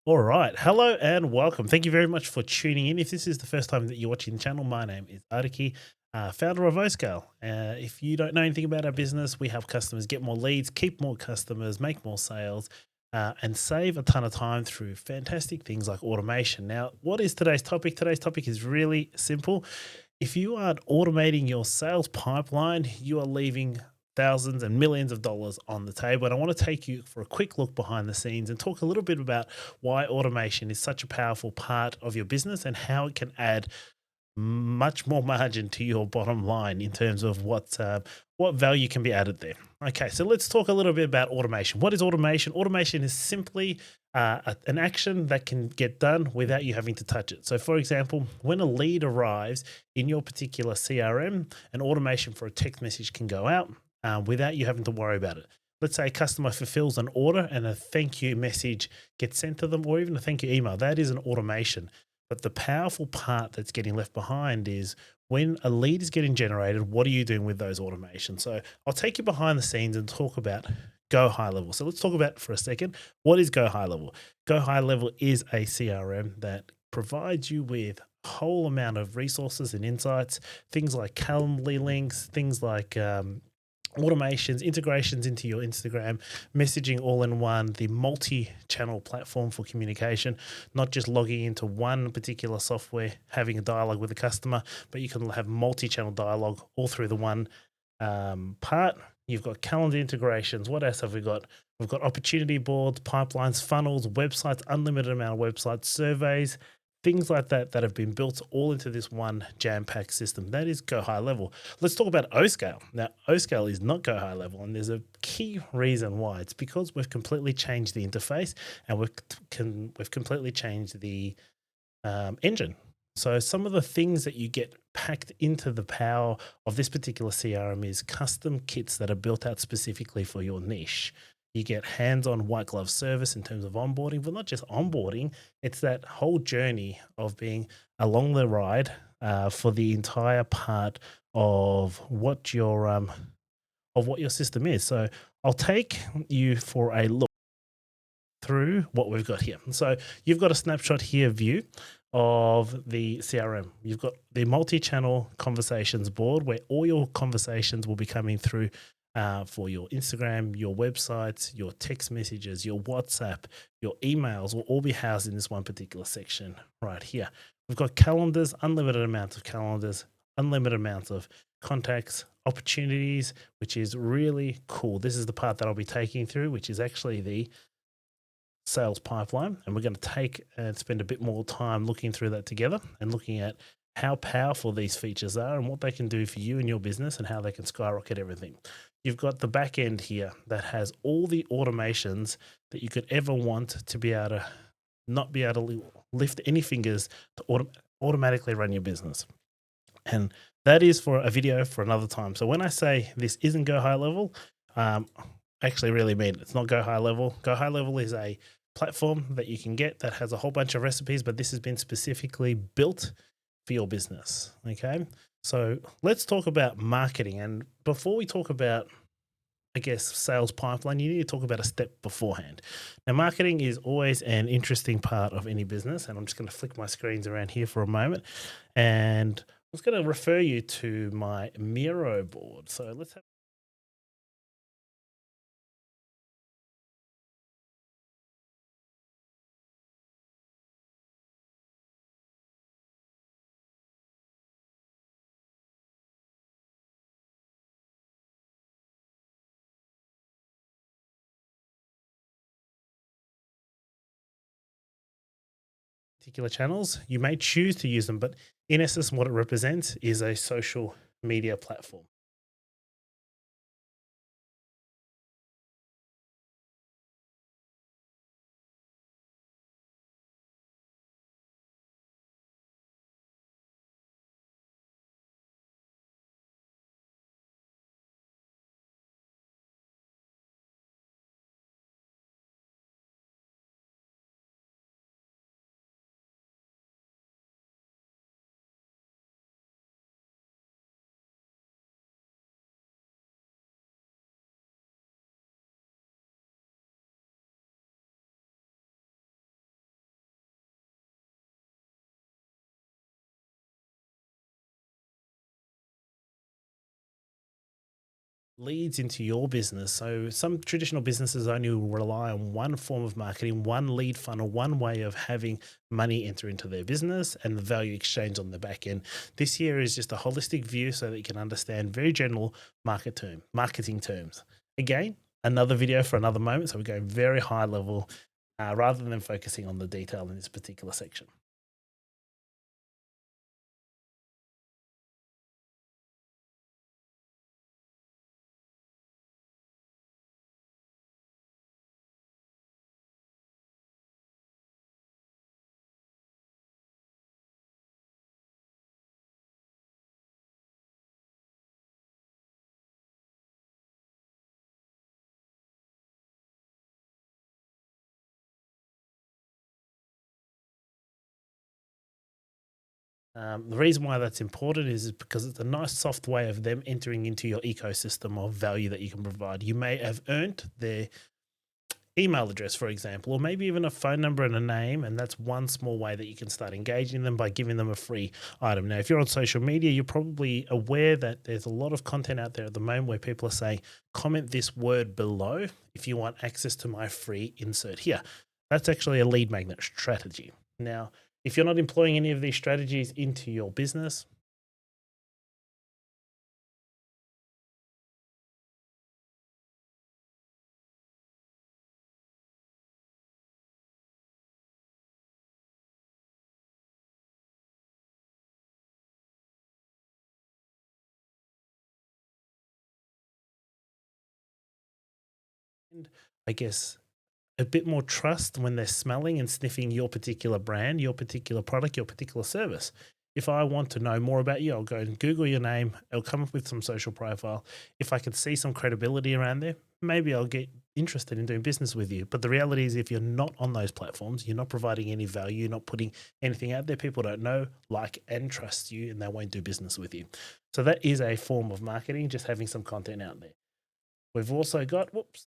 All right. Hello and welcome. Thank you very much for tuning in. If this is the first time that you're watching the channel, my name is Araki, founder of Oscale. If you don't know anything about our business, we help customers get more leads, keep more customers, make more sales, and save a ton of time through fantastic things like automation. Now, what is today's topic? Today's topic is really simple. If you aren't automating your sales pipeline, you are leaving thousands and millions of dollars on the table. And I want to take you for a quick look behind the scenes and talk a little bit about why automation is such a powerful part of your business and how it can add much more margin to your bottom line in terms of what value can be added there. Okay, so let's talk a little bit about automation. What is automation? Automation is simply an action that can get done without you having to touch it. So, for example, when a lead arrives in your particular CRM, an automation for a text message can go out without you having to worry about it. Let's say a customer fulfills an order and a thank you message gets sent to them, or even a thank you email. That is an automation. But the powerful part that's getting left behind is when a lead is getting generated, what are you doing with those automations? So I'll take you behind the scenes and talk about Go High Level. So let's talk about for a second, what is Go High Level? Go High Level is a CRM that provides you with a whole amount of resources and insights, things like Calendly links, things like automations, integrations into your Instagram, messaging all in one, the multi-channel platform for communication, not just logging into one particular software, having a dialogue with a customer, but you can have multi-channel dialogue all through the one part. You've got calendar integrations. What else have we got? We've got opportunity boards, pipelines, funnels, websites, unlimited amount of websites, surveys, things like that that have been built all into this one jam-packed system. That is Go High Level. Let's talk about O-Scale. Now, O-Scale is not Go High Level, and there's a key reason why. It's because we've completely changed the interface and we've completely changed the engine. So some of the things that you get packed into the power of this particular CRM is custom kits that are built out specifically for your niche. You get hands-on white glove service in terms of onboarding, but not just onboarding. It's that whole journey of being along the ride for the entire part of what your system is. So I'll take you for a look through what we've got here. So you've got a snapshot here view of the CRM. You've got the multi-channel conversations board where all your conversations will be coming through for your Instagram, your websites, your text messages, your WhatsApp, your emails will all be housed in this one particular section right here. We've got calendars, unlimited amounts of calendars, unlimited amounts of contacts, opportunities, which is really cool. This is the part that I'll be taking through, which is actually the sales pipeline. And we're going to take and spend a bit more time looking through that together and looking at how powerful these features are and what they can do for you and your business and how they can skyrocket everything. You've got the back end here that has all the automations that you could ever want to be able to not be able to lift any fingers to automatically run your business. And that is for a video for another time. So when I say this isn't Go High Level, I actually really mean it. It's not Go High Level. Go High Level is a platform that you can get that has a whole bunch of recipes, but this has been specifically built for your business. Okay. So let's talk about marketing. And before we talk about, I guess, sales pipeline, you need to talk about a step beforehand. Now, marketing is always an interesting part of any business. And I'm just going to flick my screens around here for a moment. And I was going to refer you to my Miro board. So let's have particular channels. You may choose to use them, but in essence, what it represents is a social media platform. leads into your business. So some traditional businesses only rely on one form of marketing, one lead funnel, one way of having money enter into their business and the value exchange on the back end. This here is just a holistic view so that you can understand very general marketing terms. Again, another video for another moment. So we're going very high level rather than focusing on the detail in this particular section. The reason why that's important is because it's a nice soft way of them entering into your ecosystem of value that you can provide. You may have earned their email address, for example, or maybe even a phone number and a name. And that's one small way that you can start engaging them by giving them a free item. Now, if you're on social media, you're probably aware that there's a lot of content out there at the moment where people are saying, comment this word below if you want access to my free insert here. That's actually a lead magnet strategy. Now, if you're not employing any of these strategies into your business, and I guess a bit more trust when they're smelling and sniffing your particular brand, your particular product, your particular service. If I want to know more about you, I'll go and Google your name. It'll come up with some social profile. If I can see some credibility around there, maybe I'll get interested in doing business with you. But the reality is, if you're not on those platforms, you're not providing any value, you're not putting anything out there, people don't know, like, and trust you, and they won't do business with you. So that is a form of marketing, just having some content out there. We've also got, whoops,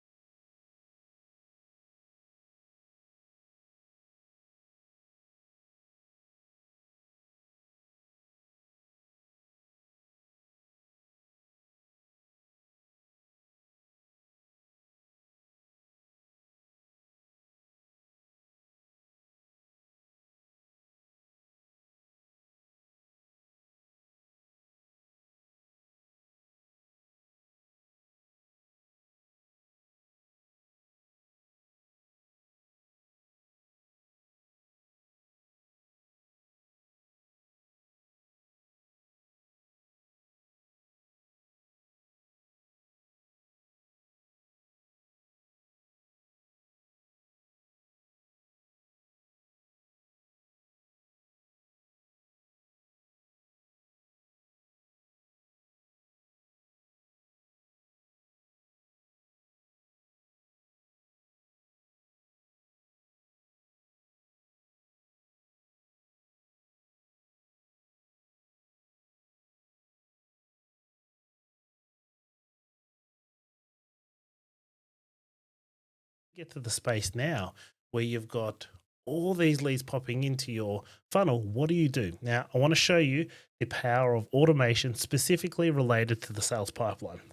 get to the space now where you've got all these leads popping into your funnel. What do you do? Now, I want to show you the power of automation specifically related to the sales pipeline.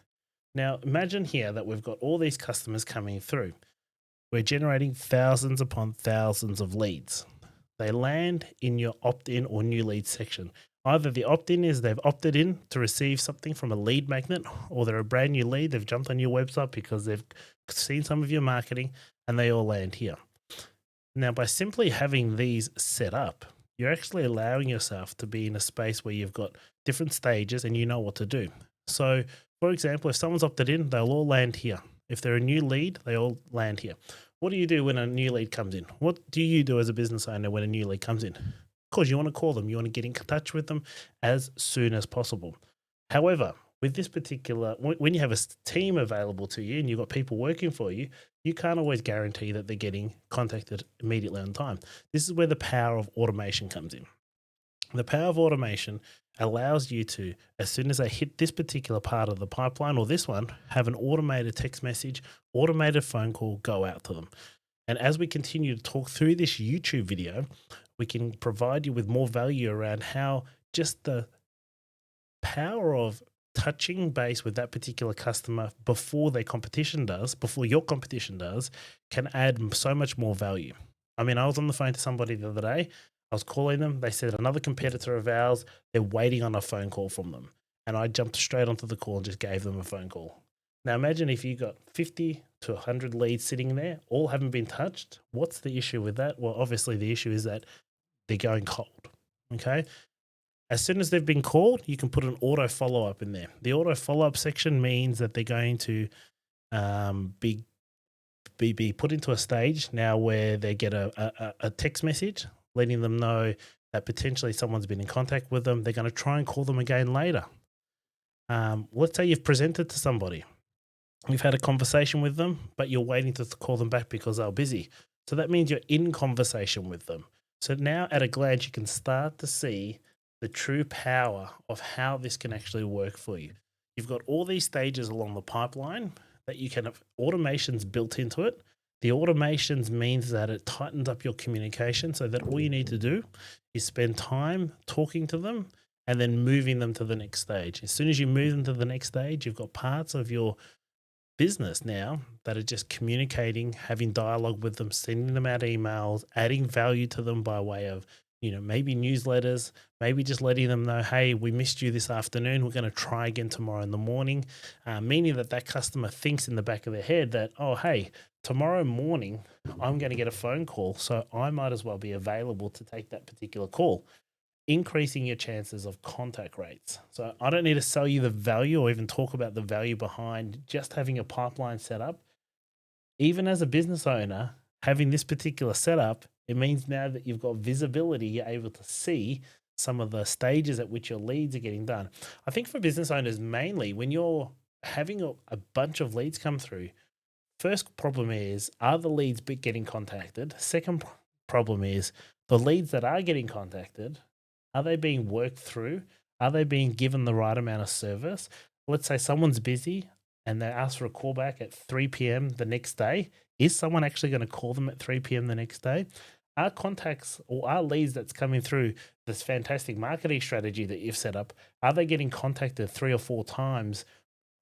Now, imagine here that we've got all these customers coming through. We're generating thousands upon thousands of leads. They land in your opt-in or new lead section. Either the opt-in is they've opted in to receive something from a lead magnet, or they're a brand new lead. They've jumped on your website because they've seen some of your marketing and they all land here. Now, by simply having these set up, you're actually allowing yourself to be in a space where you've got different stages and you know what to do. So, for example, if someone's opted in, they'll all land here. If they're a new lead, they all land here. What do you do when a new lead comes in? What do you do as a business owner when a new lead comes in? Of course, you want to call them. You want to get in touch with them as soon as possible. However, with this particular, when you have a team available to you and you've got people working for you, you can't always guarantee that they're getting contacted immediately on time. This is where the power of automation comes in. The power of automation allows you to, as soon as they hit this particular part of the pipeline or this one, have an automated text message, automated phone call go out to them. And as we continue to talk through this YouTube video, we can provide you with more value around how just the power of touching base with that particular customer before their competition does, before your competition does, can add so much more value. I mean, I was on the phone to somebody the other day. I was calling them. They said another competitor of ours, they're waiting on a phone call from them. And I jumped straight onto the call and just gave them a phone call. Now, imagine if you got 50 to 100 leads sitting there, all haven't been touched. What's the issue with that? Well, obviously, the issue is that they're going cold. Okay. As soon as they've been called, you can put an auto follow up in there. The auto follow up section means that they're going to be put into a stage now where they get a text message letting them know that potentially someone's been in contact with them. They're going to try and call them again later. Let's say you've presented to somebody, you've had a conversation with them, but you're waiting to call them back because they're busy. So that means you're in conversation with them. So now at a glance, you can start to see the true power of how this can actually work for you. You've got all these stages along the pipeline that you can have automations built into it. The automations means that it tightens up your communication so that all you need to do is spend time talking to them and then moving them to the next stage. As soon as you move them to the next stage, you've got parts of your business now that are just communicating, having dialogue with them, sending them out emails, adding value to them by way of, maybe newsletters, maybe just letting them know, hey, we missed you this afternoon. We're going to try again tomorrow in the morning. Meaning that customer thinks in the back of their head that, oh, hey, tomorrow morning, I'm going to get a phone call. So I might as well be available to take that particular call, increasing your chances of contact rates. So I don't need to sell you the value or even talk about the value behind just having a pipeline set up. Even as a business owner, having this particular setup, it means now that you've got visibility, you're able to see some of the stages at which your leads are getting done. I think for business owners, mainly when you're having a bunch of leads come through, first problem is, are the leads getting contacted? Second problem is, the leads that are getting contacted, are they being worked through? Are they being given the right amount of service? Let's say someone's busy and they ask for a call back at 3 p.m. the next day. Is someone actually going to call them at 3 p.m. the next day? Our contacts or our leads that's coming through this fantastic marketing strategy that you've set up, are they getting contacted 3 or 4 times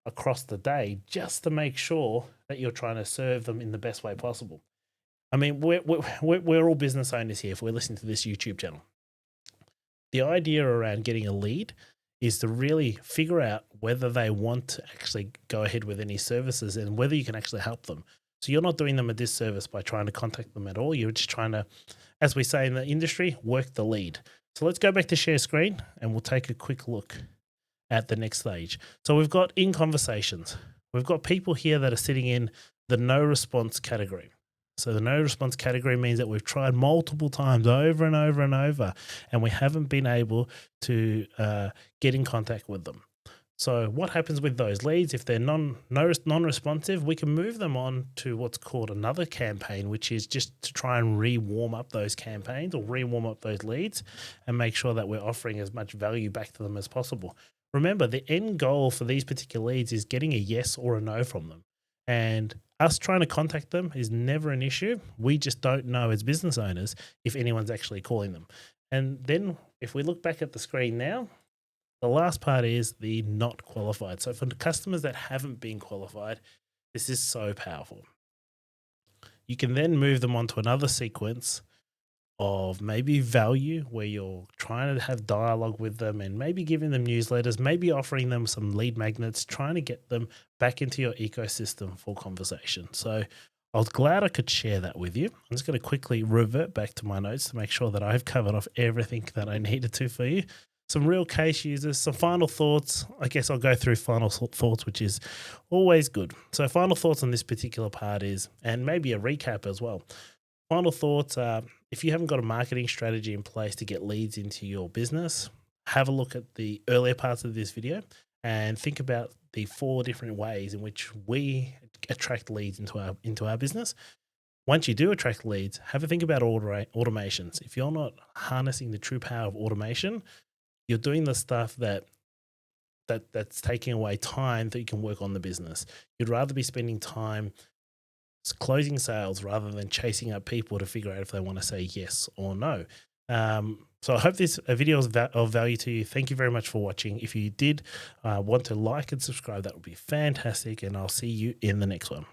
across the day just to make sure that you're trying to serve them in the best way possible? I mean, we're all business owners here if we're listening to this YouTube channel. The idea around getting a lead is to really figure out whether they want to actually go ahead with any services and whether you can actually help them. So you're not doing them a disservice by trying to contact them at all. You're just trying to, as we say in the industry, work the lead. So let's go back to share screen and we'll take a quick look at the next stage. So we've got in conversations. We've got people here that are sitting in the no response category. So the no response category means that we've tried multiple times over and over and over, and we haven't been able to get in contact with them. So what happens with those leads? If they're non-responsive, we can move them on to what's called another campaign, which is just to try and re-warm up those campaigns or re-warm up those leads and make sure that we're offering as much value back to them as possible. Remember, the end goal for these particular leads is getting a yes or a no from them. And us trying to contact them is never an issue. We just don't know as business owners if anyone's actually calling them. And then if we look back at the screen now, the last part is the not qualified. So for the customers that haven't been qualified, this is so powerful. You can then move them on to another sequence of maybe value where you're trying to have dialogue with them and maybe giving them newsletters, maybe offering them some lead magnets, trying to get them back into your ecosystem for conversation. So I was glad I could share that with you. I'm just going to quickly revert back to my notes to make sure that I've covered off everything that I needed to for you. Some real case users, some final thoughts. I guess I'll go through final thoughts, which is always good. So final thoughts on this particular part is, and maybe a recap as well. Final thoughts are, if you haven't got a marketing strategy in place to get leads into your business, have a look at the earlier parts of this video and think about the 4 different ways in which we attract leads into our business. Once you do attract leads, have a think about automations. If you're not harnessing the true power of automation, you're doing the stuff that's taking away time that you can work on the business. You'd rather be spending time closing sales rather than chasing up people to figure out if they want to say yes or no. So I hope this video is of value to you. Thank you very much for watching. If you did want to like and subscribe, that would be fantastic. And I'll see you in the next one.